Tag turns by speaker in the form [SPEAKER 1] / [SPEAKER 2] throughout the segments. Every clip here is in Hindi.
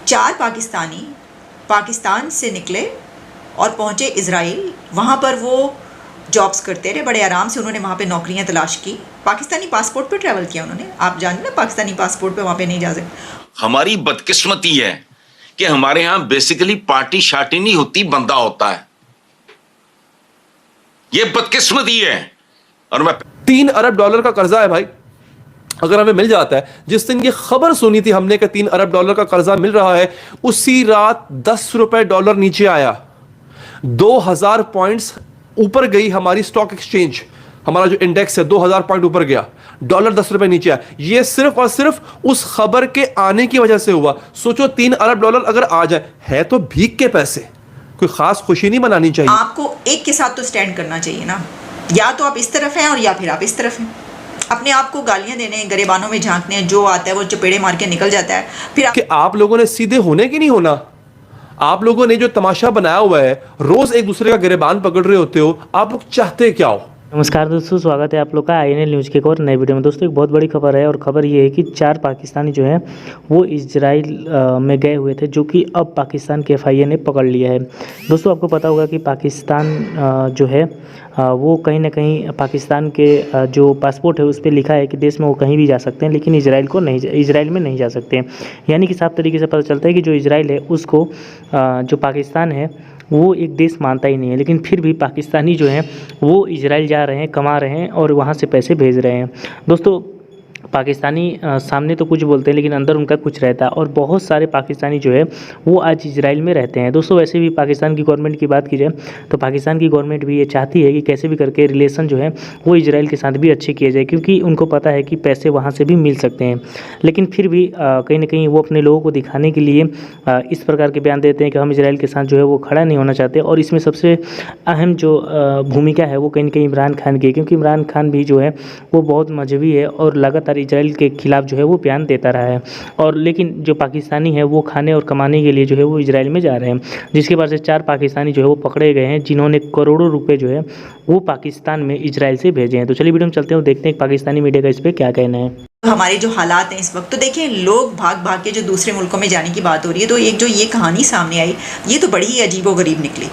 [SPEAKER 1] 4 पाकिस्तानी पाकिस्तान से निकले और पहुँचे इज़राइल। वहाँ पर वो जॉब्स करते रहे, बड़े आराम से उन्होंने वहाँ पे नौकरियाँ तलाश की। पाकिस्तानी पासपोर्ट पे ट्रैवल किया उन्होंने। आप जानते ना, पाकिस्तानी पासपोर्ट पे वहाँ पे नहीं जा सकते।
[SPEAKER 2] हमारी बदकिस्मती है कि हमारे यहाँ बेसिकली पार्टी शार्टी नहीं होती, बंदा होता है। ये बदकिस्मती है। और मैं
[SPEAKER 3] 3 अरब डॉलर का कर्जा है भाई, अगर हमें मिल जाता है। जिस दिन ये खबर सुनी थी हमने कि 3 अरब डॉलर का कर्जा मिल रहा है, उसी रात 10 रुपए डॉलर नीचे आया। 2000 पॉइंट्स ऊपर गई हमारी स्टॉक एक्सचेंज, हमारा जो इंडेक्स है 2000 पॉइंट ऊपर गया, डॉलर 10 रुपए नीचे आया। ये सिर्फ और सिर्फ उस खबर के आने की वजह से हुआ। सोचो 3 अरब डॉलर अगर आ जाए, है तो भीख के पैसे, कोई खास खुशी नहीं मनानी चाहिए।
[SPEAKER 1] आपको एक के साथ तो स्टैंड करना चाहिए ना, या तो आप इस तरफ हैं और या फिर आप इस तरफ हैं। अपने आप को गालियां देने, गरेबानों में झांकने, जो आता है वो चपेड़े मार के निकल जाता है। फिर
[SPEAKER 3] कि आप लोगों ने सीधे होने की नहीं होना। आप लोगों ने जो तमाशा बनाया हुआ है, रोज एक दूसरे का गिरेबान पकड़ रहे होते हो, आप लोग चाहते क्या हो?
[SPEAKER 4] नमस्कार दोस्तों, स्वागत है आप लोग का INL न्यूज़ के एक और नए वीडियो में। दोस्तों एक बहुत बड़ी खबर है और खबर ये है कि 4 पाकिस्तानी जो हैं वो इजराइल में गए हुए थे, जो कि अब पाकिस्तान के FIA ने पकड़ लिया है। दोस्तों आपको पता होगा कि पाकिस्तान जो है वो कहीं ना कहीं पाकिस्तान के जो पासपोर्ट है उस पर लिखा है कि देश में वो कहीं भी जा सकते हैं, लेकिन इजराइल में नहीं जा सकते हैं। यानी कि साफ तरीके से पता चलता है कि जो इजराइल है उसको जो पाकिस्तान है वो एक देश मानता ही नहीं है, लेकिन फिर भी पाकिस्तानी जो हैं वो इजराइल जा रहे हैं, कमा रहे हैं और वहाँ से पैसे भेज रहे हैं। दोस्तों पाकिस्तानी सामने तो कुछ बोलते हैं, लेकिन अंदर उनका कुछ रहता है। और बहुत सारे पाकिस्तानी जो है वो आज इजराइल में रहते हैं। दोस्तों वैसे भी पाकिस्तान की गवर्नमेंट की बात की जाए तो पाकिस्तान की गवर्नमेंट भी ये चाहती है कि कैसे भी करके रिलेशन जो है वो इजराइल के साथ भी अच्छे किए जाए, क्योंकि उनको पता है कि पैसे वहाँ से भी मिल सकते हैं। लेकिन फिर भी कहीं ना कहीं वो अपने लोगों को दिखाने के लिए इस प्रकार के बयान देते हैं कि हम इजराइल के साथ जो है वो खड़ा नहीं होना चाहते। और इसमें सबसे अहम जो भूमिका है वो कहीं ना कहीं इमरान खान की है, क्योंकि इमरान खान भी जो है वो बहुत मजहबी है और लगातार इजराइल के खिलाफ जो है वो बयान देता रहा है। और लेकिन जो पाकिस्तानी है वो खाने और कमाने के लिए जो है वो इजराइल में जा रहे हैं, जिसके बाद से 4 पाकिस्तानी जो है वो पकड़े गए हैं, जिन्होंने करोड़ों रुपए जो है वो पाकिस्तान में इजराइल से भेजे हैं। तो चलिए वीडियो में चलते हैं और देखते हैं पाकिस्तानी मीडिया का इस पर क्या कहना है।
[SPEAKER 1] हमारे जो हालात हैं इस वक्त, तो देखिए लोग भाग भाग के जो दूसरे मुल्कों में जाने की बात हो रही है, तो एक जो ये कहानी सामने आई ये तो बड़ी ही अजीबोगरीब निकली।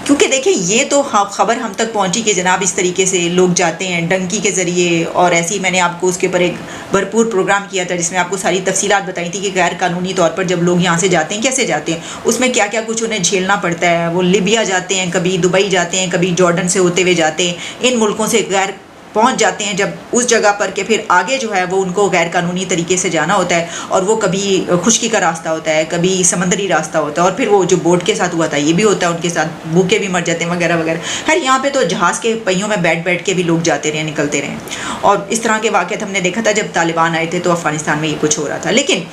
[SPEAKER 1] क्योंकि देखिए ये तो खबर हम तक पहुंची कि जनाब इस तरीके से लोग जाते हैं डंकी के ज़रिए, और ऐसे ही मैंने आपको उसके ऊपर एक भरपूर प्रोग्राम किया था जिसमें आपको सारी तफसीलात बताई थी कि गैर कानूनी तौर पर जब लोग यहाँ से जाते हैं कैसे जाते हैं, उसमें क्या क्या कुछ उन्हें झेलना पड़ता है। वो लिबिया जाते हैं, कभी दुबई जाते हैं, कभी जॉर्डन से होते हुए जाते हैं, इन मुल्कों से गैर पहुंच जाते हैं जब उस जगह पर के फिर आगे जो है वो उनको गैर कानूनी तरीके से जाना होता है। और वो कभी खुशकी का रास्ता होता है, कभी समंदरी रास्ता होता है, और फिर वो जो बोट के साथ हुआ था ये भी होता है, उनके साथ भूखे भी मर जाते हैं वगैरह वगैरह। खैर यहाँ पे तो जहाज़ के पहियों में बैठ बैठ के भी लोग जाते रहे, निकलते रहे। और इस तरह के वाक़यात हमने देखा था जब तालिबान आए थे तो अफ़गानिस्तान में ये कुछ हो रहा था। लेकिन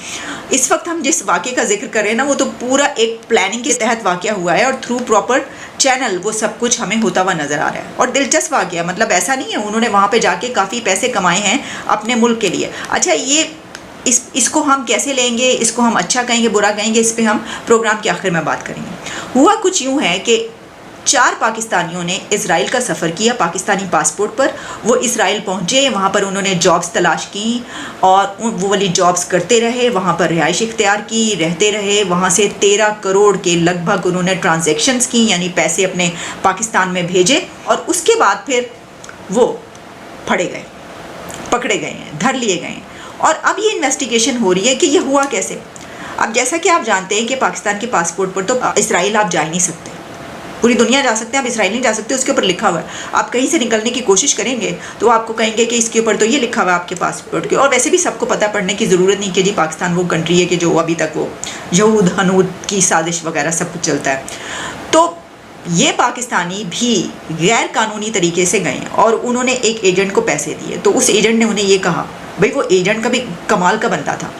[SPEAKER 1] इस वक्त हम जिस वाक़े का जिक्र कर रहे हैं ना, वो तो पूरा एक प्लानिंग के तहत वाक़या हुआ है और थ्रू प्रॉपर चैनल वो सब कुछ हमें होता हुआ नज़र आ रहा है। और दिलचस्प वाक़या, मतलब ऐसा नहीं है, उन्होंने वहाँ पे जाके काफ़ी पैसे कमाए हैं अपने मुल्क के लिए। अच्छा ये इसको हम कैसे लेंगे, इसको हम अच्छा कहेंगे बुरा कहेंगे, इस पर हम प्रोग्राम के आखिर में बात करेंगे। हुआ कुछ यूँ है कि 4 पाकिस्तानियों ने इज़राइल का सफ़र किया पाकिस्तानी पासपोर्ट पर। वो इज़राइल पहुँचे, वहाँ पर उन्होंने जॉब्स तलाश की और वो वाली जॉब्स करते रहे, वहाँ पर रिहाइश इख्तियार की, रहते रहे। वहाँ से 13 करोड़ के लगभग उन्होंने ट्रांजैक्शंस की, यानी पैसे अपने पाकिस्तान में भेजे। और उसके बाद फिर वो फड़े गए, पकड़े गए हैं, धर लिए गए हैं। और अब ये इन्वेस्टिगेशन हो रही है कि ये हुआ कैसे। अब जैसा कि आप जानते हैं कि पाकिस्तान के पासपोर्ट पर तो इज़राइल आप जा ही नहीं सकते, पूरी दुनिया जा सकते हैं, आप इज़राइल नहीं जा सकते। उसके ऊपर लिखा हुआ है, आप कहीं से निकलने की कोशिश करेंगे तो आपको कहेंगे कि इसके ऊपर तो ये लिखा हुआ है आपके पासपोर्ट के। और वैसे भी सबको पता पढ़ने की ज़रूरत नहीं कि जी पाकिस्तान वो कंट्री है कि जो अभी तक वो यहूद हनूद की साजिश वगैरह सब कुछ चलता है। तो ये पाकिस्तानी भी गैर कानूनी तरीके से गए और उन्होंने एक एजेंट को पैसे दिए। तो उस एजेंट ने उन्हें ये कहा, भाई वो एजेंट का भी कमाल का बनता था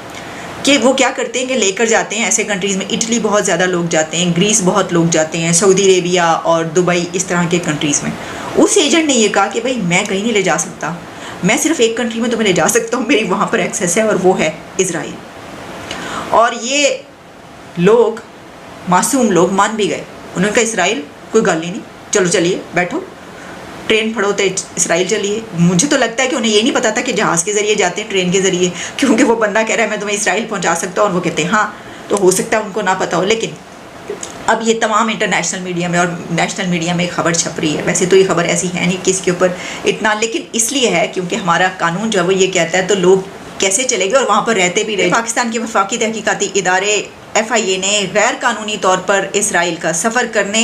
[SPEAKER 1] कि वो क्या करते हैं कि लेकर जाते हैं ऐसे कंट्रीज़ में। इटली बहुत ज़्यादा लोग जाते हैं, ग्रीस बहुत लोग जाते हैं, सऊदी अरेबिया और दुबई, इस तरह के कंट्रीज़ में। उस एजेंट ने ये कहा कि भाई मैं कहीं नहीं ले जा सकता, मैं सिर्फ एक कंट्री में तुम्हें ले जा सकता हूँ, मेरी वहाँ पर एक्सेस है और वो है इज़राइल। और ये लोग मासूम लोग मान भी गए। उन्होंने कहा इज़राइल कोई गल ही नहीं, चलो चलिए बैठो, ट्रेन फड़ो तो इज़राइल चलिए। मुझे तो लगता है कि उन्हें ये नहीं पता था कि जहाज़ के ज़रिए जाते हैं, ट्रेन के ज़रिए, क्योंकि वो बंदा कह रहा है मैं तुम्हें इज़राइल पहुंचा सकता हूँ और वो कहते हैं हाँ। तो हो सकता है उनको ना पता हो, लेकिन अब ये तमाम इंटरनेशनल मीडिया में और नेशनल मीडिया में खबर छप रही है। वैसे तो ये खबर ऐसी है नहीं कि इसके ऊपर इतना, लेकिन इसलिए है क्योंकि हमारा कानून जो है वो ये कहता है, तो लोग कैसे चलेंगे और वहाँ पर रहते भी रहे। पाकिस्तान के वफाकी तहकीकाती इदारे FIA ने गैर कानूनी तौर पर इसराइल का सफ़र करने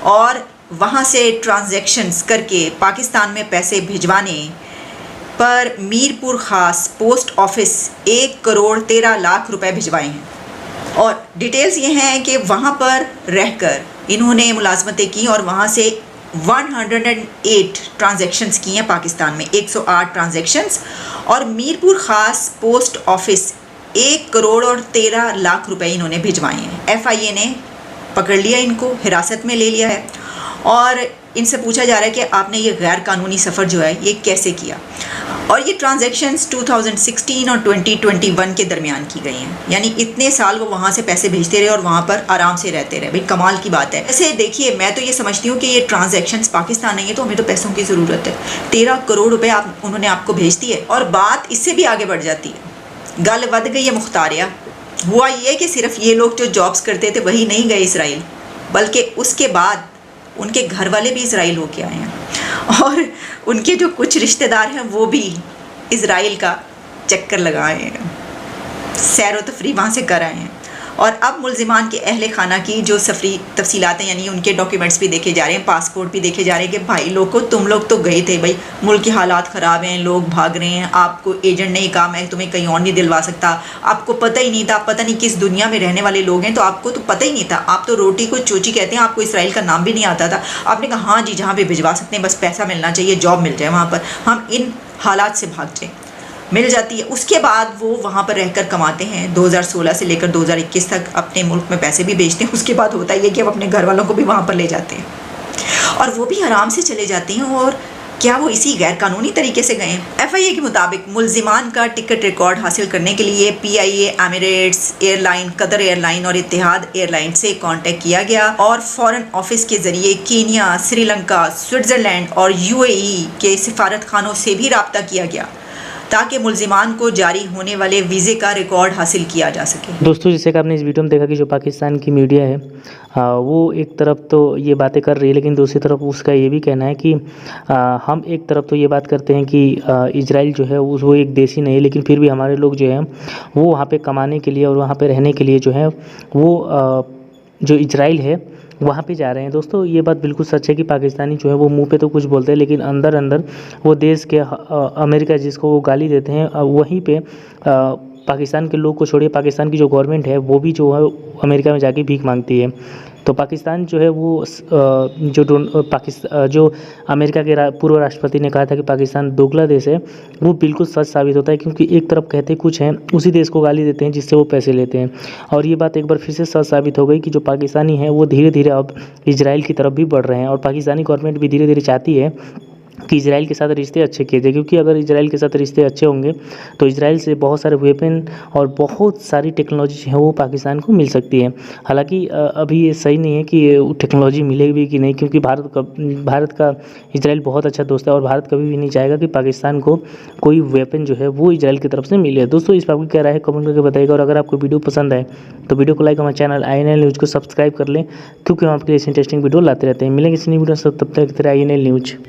[SPEAKER 1] और वहाँ से ट्रांजैक्शंस करके पाकिस्तान में पैसे भिजवाने पर मीरपुर ख़ास पोस्ट ऑफिस 1 करोड़ 13 लाख रुपए भिजवाए हैं। और डिटेल्स ये हैं कि वहाँ पर रहकर इन्होंने मुलाजमतें की और वहाँ से 108 ट्रांजैक्शंस की हैं पाकिस्तान में, 108 ट्रांजैक्शंस, और मीरपुर ख़ास पोस्ट ऑफिस 1 करोड़ और 13 लाख रुपए इन्होंने भिजवाए हैं। FIA ने पकड़ लिया, इनको हिरासत में ले लिया है और इनसे पूछा जा रहा है कि आपने ये गैर कानूनी सफ़र जो है ये कैसे किया। और ये ट्रांजैक्शंस 2016 और 2021 के दरमियान की गई हैं, यानी इतने साल वो वहाँ से पैसे भेजते रहे और वहाँ पर आराम से रहते रहे। भाई कमाल की बात है। ऐसे देखिए, मैं तो ये समझती हूँ कि ये ट्रांजैक्शंस पाकिस्तान नहीं है तो हमें तो पैसों की ज़रूरत है। 13 करोड़ रुपए उन्होंने आपको भेज दिए और बात इससे भी आगे बढ़ जाती है। गल वध गई है मुख्तारिया। हुआ ये कि सिर्फ ये लोग जो जॉब्स करते थे वही नहीं गए इसराइल, बल्कि उसके बाद उनके घर वाले भी इसराइल होके आए हैं और उनके जो कुछ रिश्तेदार हैं वो भी इसराइल का चक्कर लगाए हैं, सैर व तफरी वहाँ से कर आए हैं। और अब मुल्ज़िमान के अहले खाना की जो सफरी तफसीलात हैं, यानी उनके डॉक्यूमेंट्स भी देखे जा रहे हैं, पासपोर्ट भी देखे जा रहे हैं कि भाई लोगों तुम लोग तो गए थे, भाई मुल्क के हालात ख़राब हैं, लोग भाग रहे हैं, आपको एजेंट ने कहा मैं तुम्हें कहीं और नहीं दिलवा सकता, आपको पता ही नहीं था, पता नहीं किस दुनिया में रहने वाले लोग हैं, तो आपको तो पता ही नहीं था, आप तो रोटी को चोची कहते हैं, आपको इसराइल का नाम भी नहीं आता था। आपने कहा हाँ जी जहाँ भी भिजवा सकते हैं, बस पैसा मिलना चाहिए, जॉब मिल जाए वहाँ पर, हम इन हालात से भाग जाएँ, मिल जाती है। उसके बाद वो वहाँ पर रहकर कमाते हैं। 2016 से लेकर 2021 तक अपने मुल्क में पैसे भी भेजते हैं। उसके बाद होता है कि अब अपने घर वालों को भी वहाँ पर ले जाते हैं और वो भी आराम से चले जाते हैं। और क्या वो इसी गैर कानूनी तरीके से गए हैं? FIA के मुताबिक मुल्ज़िमान का टिकट रिकॉर्ड हासिल करने के लिए PIA, Emirates airline, Qatar airline और इत्तेहाद एयरलाइन से कांटेक्ट किया गया और फ़ॉरेन ऑफिस के ज़रिए कीनिया, श्रीलंका, स्विट्ज़रलैंड और UAE के सिफारत खानों से भी रब्ता किया गया ताकि मुल्ज़िमान को जारी होने वाले वीज़े का रिकॉर्ड हासिल किया जा सके।
[SPEAKER 4] दोस्तों, जैसे कि आपने इस वीडियो में देखा कि जो पाकिस्तान की मीडिया है वो एक तरफ तो ये बातें कर रही है, लेकिन दूसरी तरफ उसका ये भी कहना है कि हम एक तरफ तो ये बात करते हैं कि इजराइल जो है वो एक देश ही नहीं है, लेकिन फिर भी हमारे लोग जो हैं वो वहाँ पे कमाने के लिए और वहाँ पे रहने के लिए जो है वो जो इजराइल है वहाँ पे जा रहे हैं। दोस्तों, ये बात बिल्कुल सच है कि पाकिस्तानी जो है वो मुंह पे तो कुछ बोलते हैं, लेकिन अंदर अंदर वो देश के अमेरिका जिसको वो गाली देते हैं वहीं पे पाकिस्तान के लोग को छोड़िए, पाकिस्तान की जो गवर्नमेंट है वो भी जो है अमेरिका में जाके भीख मांगती है। तो पाकिस्तान जो है वो जो अमेरिका के पूर्व राष्ट्रपति ने कहा था कि पाकिस्तान दोगला देश है, वो बिल्कुल सच साबित होता है, क्योंकि एक तरफ कहते कुछ हैं, उसी देश को गाली देते हैं जिससे वो पैसे लेते हैं। और ये बात एक बार फिर से सच साबित हो गई कि जो पाकिस्तानी हैं वो धीरे धीरे अब इजराइल की तरफ भी बढ़ रहे हैं और पाकिस्तानी गवर्नमेंट भी धीरे धीरे चाहती है कि इजराइल के साथ रिश्ते अच्छे किए जाए, क्योंकि अगर इजराइल के साथ रिश्ते अच्छे होंगे तो इजराइल से बहुत सारे वेपन और बहुत सारी टेक्नोलॉजी है वो पाकिस्तान को मिल सकती है। हालांकि अभी ये सही नहीं है कि टेक्नोलॉजी मिलेगी कि नहीं, क्योंकि भारत का इजराइल बहुत अच्छा दोस्त है और भारत कभी भी नहीं चाहेगा कि पाकिस्तान को कोई वेपन जो है वो इजराइल की तरफ से मिले। दोस्तों, इस पर आपको क्या राय है कमेंट करके बताइएगा, और अगर आपको वीडियो पसंद आए तो वीडियो को लाइक, हमारे चैनल INL न्यूज़ को सब्सक्राइब कर लें, क्योंकि हम आपके लिए इंटरेस्टिंग वीडियो लाते रहते हैं। मिलेंगे इस नई वीडियो से, तब तक INL न्यूज़।